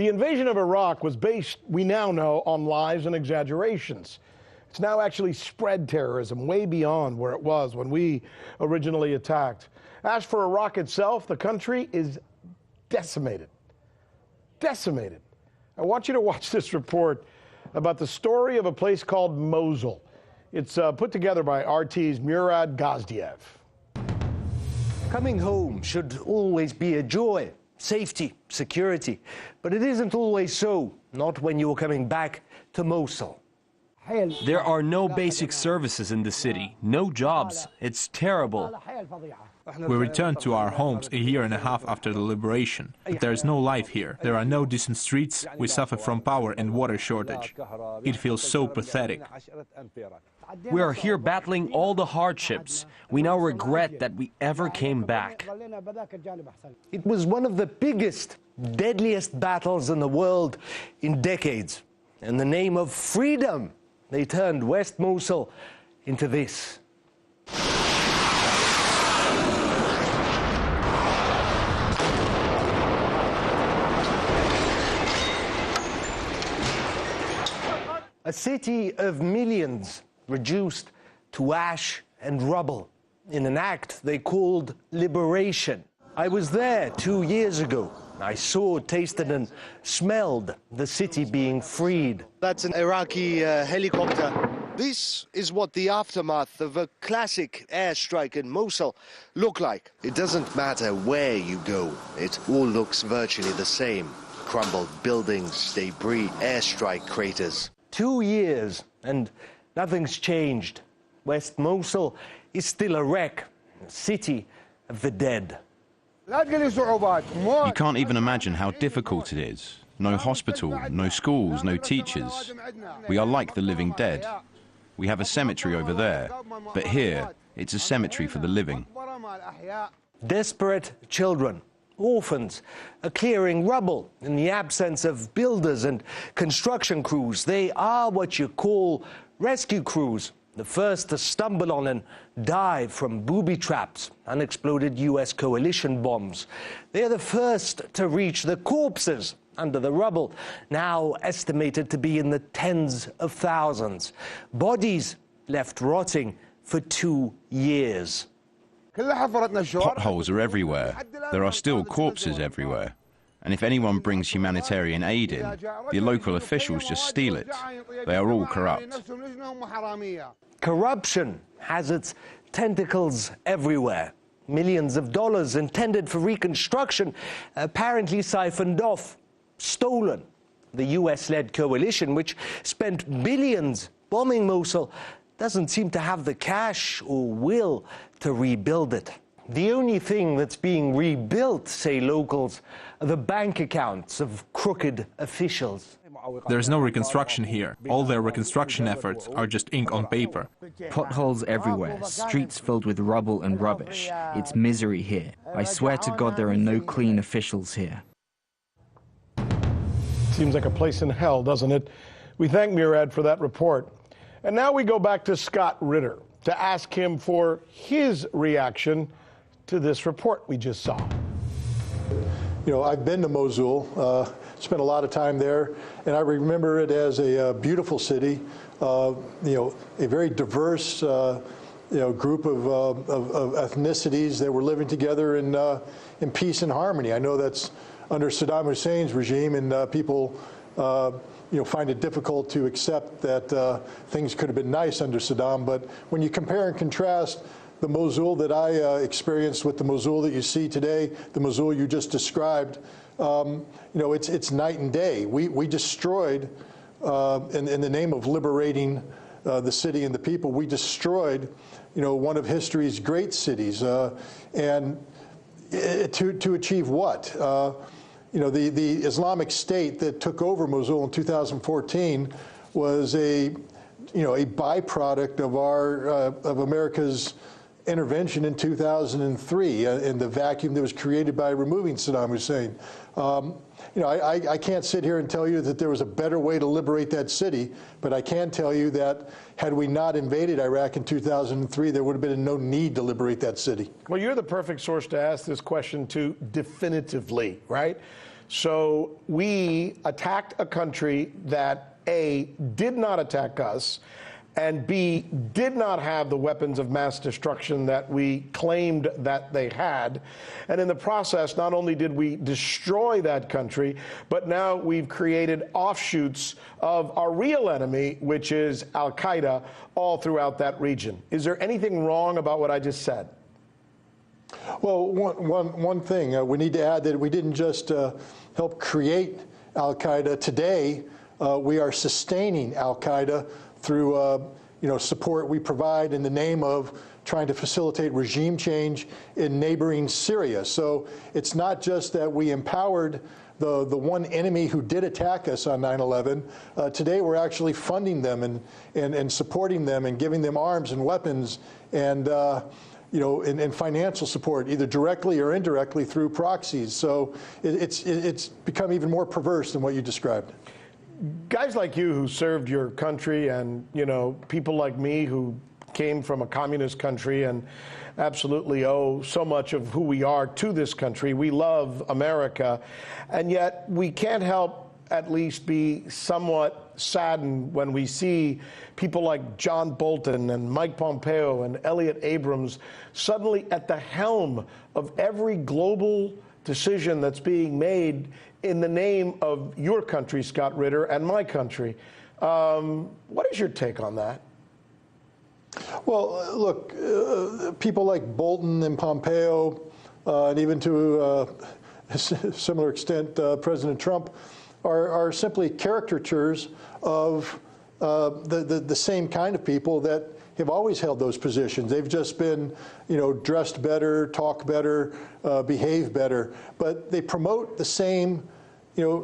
The invasion of Iraq was based, we now know, on lies and exaggerations. It's now actually spread terrorism way beyond where it was when we originally attacked. As for Iraq itself, the country is decimated. Decimated. I want you to watch this report about the story of a place called Mosul. It's put together by RT's Murad Gazdiev. Coming home should always be a joy. Safety, security. But it isn't always so, not when you're coming back to Mosul. There are no basic services in the city, no jobs. It's terrible. We returned to our homes a year and a half after the liberation. But there is no life here. There are no decent streets. We suffer from power and water shortage. It feels so pathetic. We are here battling all the hardships. We now regret that we ever came back. It was one of the biggest, deadliest battles in the world in decades. In the name of freedom, they turned West Mosul into this. A city of millions reduced to ash and rubble in an act they called liberation. I was there 2 years ago. I saw, tasted and smelled the city being freed. That's an Iraqi helicopter. This is what the aftermath of a classic airstrike in Mosul looked like. It doesn't matter where you go, it all looks virtually the same. Crumbled buildings, debris, airstrike craters. 2 years and nothing's changed. West Mosul is still a wreck, a city of the dead. You can't even imagine how difficult it is. No hospital, no schools, no teachers. We are like the living dead. We have a cemetery over there, but here it's a cemetery for the living. Desperate children, orphans, are clearing rubble in the absence of builders and construction crews. They are what you call rescue crews, the first to stumble on and die from booby traps, unexploded US coalition bombs. They are the first to reach the corpses under the rubble, now estimated to be in the tens of thousands. Bodies left rotting for 2 years. Potholes are everywhere. There are still corpses everywhere. And if anyone brings humanitarian aid in, the local officials just steal it. They are all corrupt. Corruption has its tentacles everywhere. Millions of dollars intended for reconstruction apparently siphoned off, stolen. The US-led coalition, which spent billions bombing Mosul, doesn't seem to have the cash or will to rebuild it. The only thing that's being rebuilt, say locals, are the bank accounts of crooked officials. There is no reconstruction here. All their reconstruction efforts are just ink on paper. Potholes everywhere, streets filled with rubble and rubbish. It's misery here. I swear to God there are no clean officials here. Seems like a place in hell, doesn't it? We thank Murad for that report. And now we go back to Scott Ritter to ask him for his reaction to this report we just saw. You know, I've been to Mosul, spent a lot of time there, and I remember it as a beautiful city, you know, a very diverse, you know, group of ethnicities that were living together in peace and harmony. I know that's under Saddam Hussein's regime, and people you know, find it difficult to accept that things could have been nice under Saddam. But when you compare and contrast the Mosul that I experienced with the Mosul that you see today, the Mosul you just described, you know, it's night and day. We destroyed, in the name of liberating the city and the people, we destroyed, you know, one of history's great cities, and to achieve what? You know, the Islamic State that took over Mosul in 2014 was a byproduct of of America's intervention in 2003 and the vacuum that was created by removing Saddam Hussein. You know, I can't sit here and tell you that there was a better way to liberate that city, but I can tell you that had we not invaded Iraq in 2003, there would have been no need to liberate that city. Well, you're the perfect source to ask this question to definitively, right? So we attacked a country that A, did not attack us, and B, did not have the weapons of mass destruction that we claimed that they had. And in the process, not only did we destroy that country, but now we've created offshoots of our real enemy, which is Al-Qaeda, all throughout that region. Is there anything wrong about what I just said? Well, one thing, we need to add that we didn't just help create Al-Qaeda. Today, we are sustaining Al-Qaeda through support we provide in the name of trying to facilitate regime change in neighboring Syria. So it's not just that we empowered the one enemy who did attack us on 9/11. Today we're actually funding them and supporting them and giving them arms and weapons and and financial support, either directly or indirectly through proxies. So it's become even more perverse than what you described. Guys like you who served your country, and people like me who came from a communist country and absolutely owe so much of who we are to this country. We love America, and yet we can't help at least be somewhat saddened when we see people like John Bolton and Mike Pompeo and Elliot Abrams suddenly at the helm of every global decision that's being made in the name of your country, Scott Ritter, and my country. What is your take on that? Well, look, people like Bolton and Pompeo, and even to a similar extent, President Trump, are simply caricatures of the same kind of people that have always held those positions. They've just been, dressed better, talk better, behave better, but they promote the same,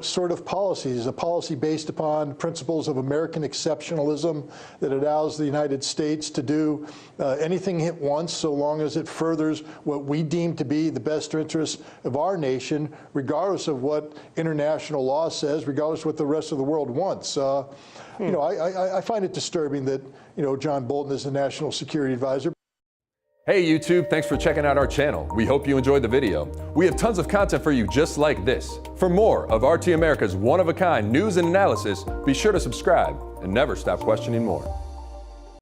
sort of policies, a policy based upon principles of American exceptionalism that allows the United States to do anything it wants so long as it furthers what we deem to be the best interests of our nation, regardless of what international law says, regardless of what the rest of the world wants. I find it disturbing that, John Bolton is the National Security Advisor. Hey YouTube, thanks for checking out our channel. We hope you enjoyed the video. We have tons of content for you just like this. For more of RT America's one-of-a-kind news and analysis, be sure to subscribe and never stop questioning more.